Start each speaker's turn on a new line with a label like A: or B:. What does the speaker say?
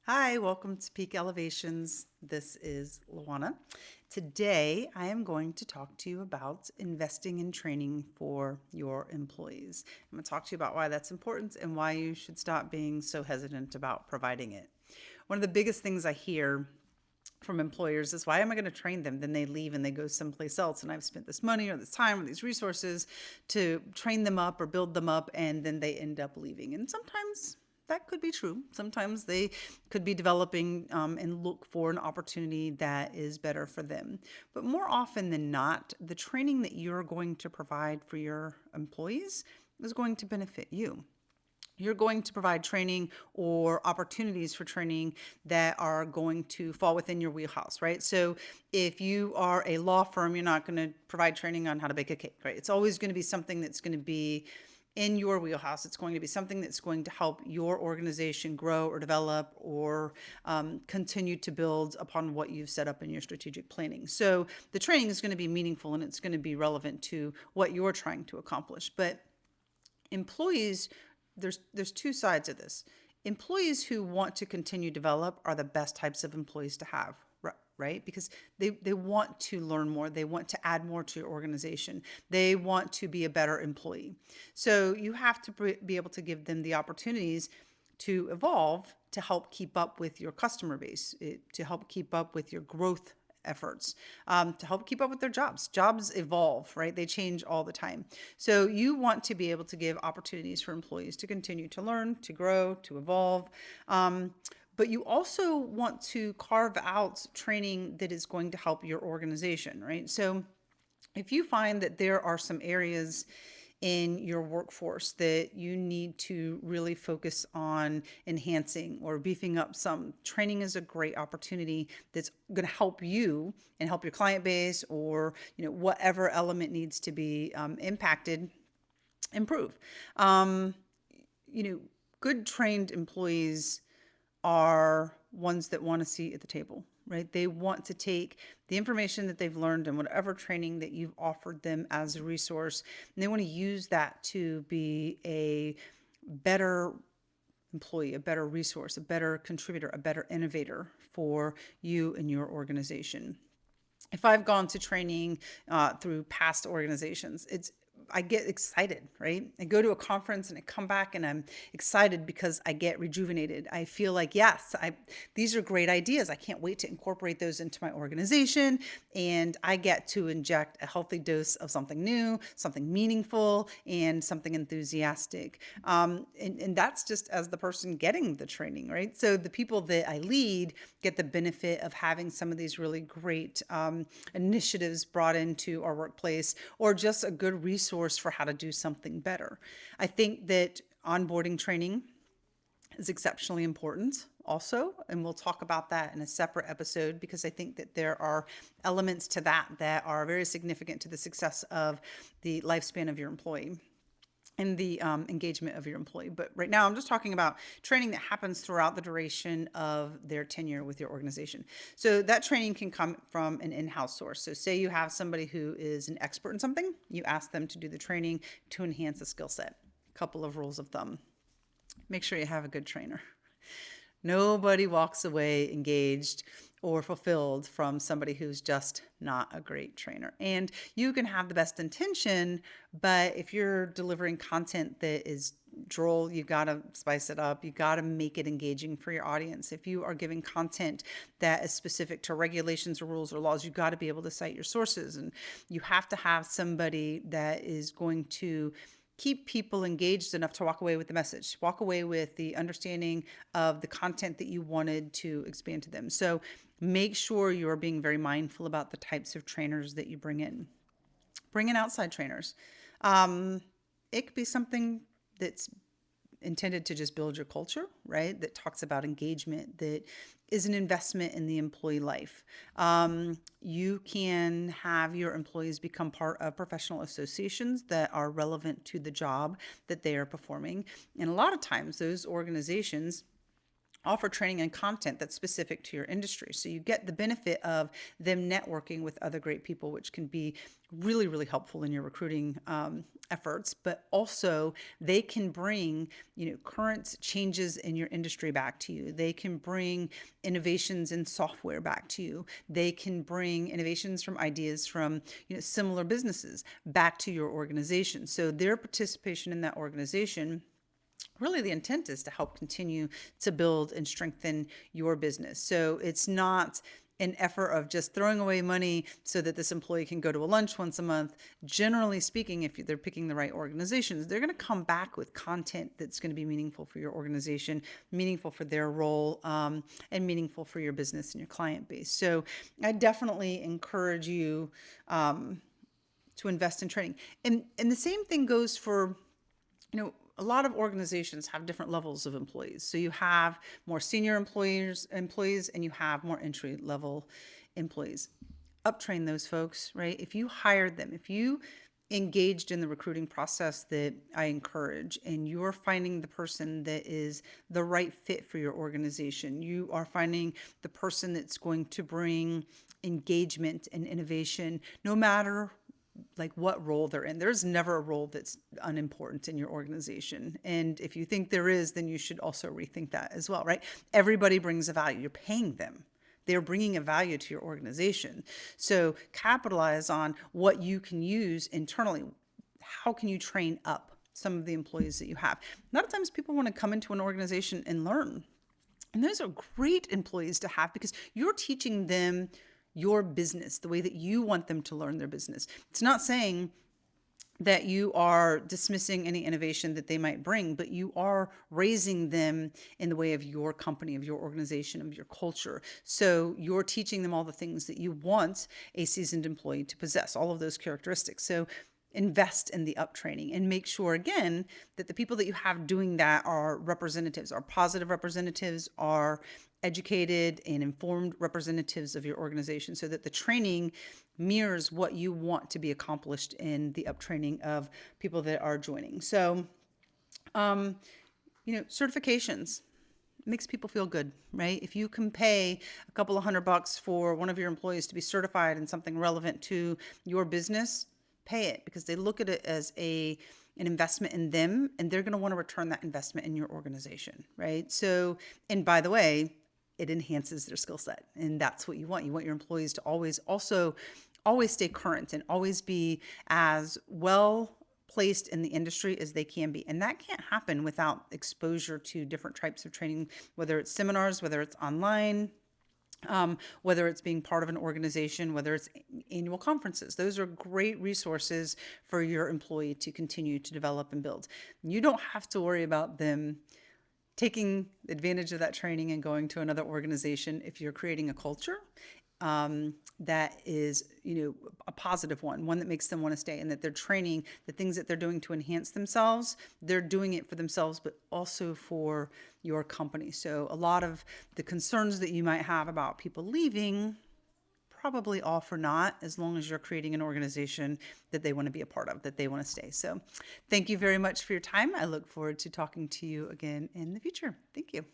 A: Hi, welcome to Peak Elevations. This is Luana. Today, I am going to talk to you about investing in training for your employees. I'm going to talk to you about why that's important and why you should stop being so hesitant about providing it. One of the biggest things I hear from employers is, why am I going to train them? Then they leave and they go someplace else, and I've spent this money or this time or these resources to train them up or build them up, and then they end up leaving. And sometimes that could be true. Sometimes they could be developing and look for an opportunity that is better for them. But more often than not, the training that you're going to provide for your employees is going to benefit you. You're going to provide training or opportunities for training that are going to fall within your wheelhouse, right? So if you are a law firm, you're not going to provide training on how to bake a cake, right? It's always going to be something that's going to be in your wheelhouse. It's going to be something that's going to help your organization grow or develop or continue to build upon what you've set up in your strategic planning. So the training is going to be meaningful and it's going to be relevant to what you're trying to accomplish. But employees, there's two sides of this. Employees who want to continue to develop are the best types of employees to have, right? Because they want to learn more, they want to add more to your organization, they want to be a better employee. So you have to be able to give them the opportunities to evolve, to help keep up with your customer base, to help keep up with your growth efforts, to help keep up with their jobs. Jobs evolve, right? They change all the time. So you want to be able to give opportunities for employees to continue to learn, to grow, to evolve. But you also want to carve out training that is going to help your organization, right? So if you find that there are some areas in your workforce that you need to really focus on enhancing or beefing up some, training is a great opportunity that's going to help you and help your client base, or whatever element needs to be impacted, improve. um, you know Good trained employees are ones that want to see at the table, right? They want to take the information that they've learned and whatever training that you've offered them as a resource, and they want to use that to be a better employee, a better resource, a better contributor, a better innovator for you and your organization. If I've gone to training through past organizations, I get excited, right? I go to a conference and I come back and I'm excited because I get rejuvenated. I feel like, yes, these are great ideas. I can't wait to incorporate those into my organization. And I get to inject a healthy dose of something new, something meaningful, and something enthusiastic. And that's just as the person getting the training, right? So the people that I lead get the benefit of having some of these really great initiatives brought into our workplace, or just a good resource for how to do something better. I think that onboarding training is exceptionally important also, and we'll talk about that in a separate episode, because I think that there are elements to that that are very significant to the success of the lifespan of your employee and the engagement of your employee. But right now, I'm just talking about training that happens throughout the duration of their tenure with your organization. So that training can come from an in-house source. So say you have somebody who is an expert in something, you ask them to do the training to enhance a skill set. A couple of rules of thumb: make sure you have a good trainer. Nobody walks away engaged or fulfilled from somebody who's just not a great trainer. And you can have the best intention, but if you're delivering content that is droll, you got to spice it up. You got to make it engaging for your audience. If you are giving content that is specific to regulations or rules or laws, you got to be able to cite your sources, and you have to have somebody that is going to keep people engaged enough to walk away with the message, walk away with the understanding of the content that you wanted to expand to them. So make sure you're being very mindful about the types of trainers that you bring in. Bring in outside trainers. It could be something that's intended to just build your culture, right? That talks about engagement, that is an investment in the employee life. You can have your employees become part of professional associations that are relevant to the job that they are performing. And a lot of times, those organizations offer training and content that's specific to your industry. So you get the benefit of them networking with other great people, which can be really, really helpful in your recruiting efforts. But also they can bring, current changes in your industry back to you. They can bring innovations in software back to you. They can bring innovations from ideas from, similar businesses back to your organization. So their participation in that organization, really the intent is to help continue to build and strengthen your business. So it's not an effort of just throwing away money so that this employee can go to a lunch once a month. Generally speaking, if they're picking the right organizations, they're going to come back with content that's going to be meaningful for your organization, meaningful for their role, and meaningful for your business and your client base. So I definitely encourage you to invest in training. And the same thing goes for, a lot of organizations have different levels of employees. So you have more senior employees, and you have more entry level employees. Uptrain those folks, right? If you hired them, if you engaged in the recruiting process that I encourage, and you're finding the person that is the right fit for your organization, you are finding the person that's going to bring engagement and innovation, no matter like what role they're in. There's never a role that's unimportant in your organization. And if you think there is, then you should also rethink that as well, right? Everybody brings a value. You're paying them. They're bringing a value to your organization. So capitalize on what you can use internally. How can you train up some of the employees that you have? A lot of times people want to come into an organization and learn. And those are great employees to have because you're teaching them your business, the way that you want them to learn their business. It's not saying that you are dismissing any innovation that they might bring, but you are raising them in the way of your company, of your organization, of your culture. So you're teaching them all the things that you want a seasoned employee to possess, all of those characteristics. So invest in the up training and make sure, again, that the people that you have doing that are representatives, are positive representatives, are educated and informed representatives of your organization, so that the training mirrors what you want to be accomplished in the up training of people that are joining. So, certifications makes people feel good, right? If you can pay a couple of $100 for one of your employees to be certified in something relevant to your business, pay it, because they look at it as an investment in them, and they're going to want to return that investment in your organization, right? So, and by the way, it enhances their skill set, and that's what you want. You want your employees to always stay current and always be as well placed in the industry as they can be. And that can't happen without exposure to different types of training, whether it's seminars, whether it's online, whether it's being part of an organization, whether it's annual conferences. Those are great resources for your employee to continue to develop and build. You don't have to worry about them taking advantage of that training and going to another organization if you're creating a culture that is, a positive one that makes them want to stay, and that they're training the things that they're doing to enhance themselves. They're doing it for themselves, but also for your company. So a lot of the concerns that you might have about people leaving, probably all for naught, as long as you're creating an organization that they want to be a part of, that they want to stay. So thank you very much for your time. I look forward to talking to you again in the future. Thank you.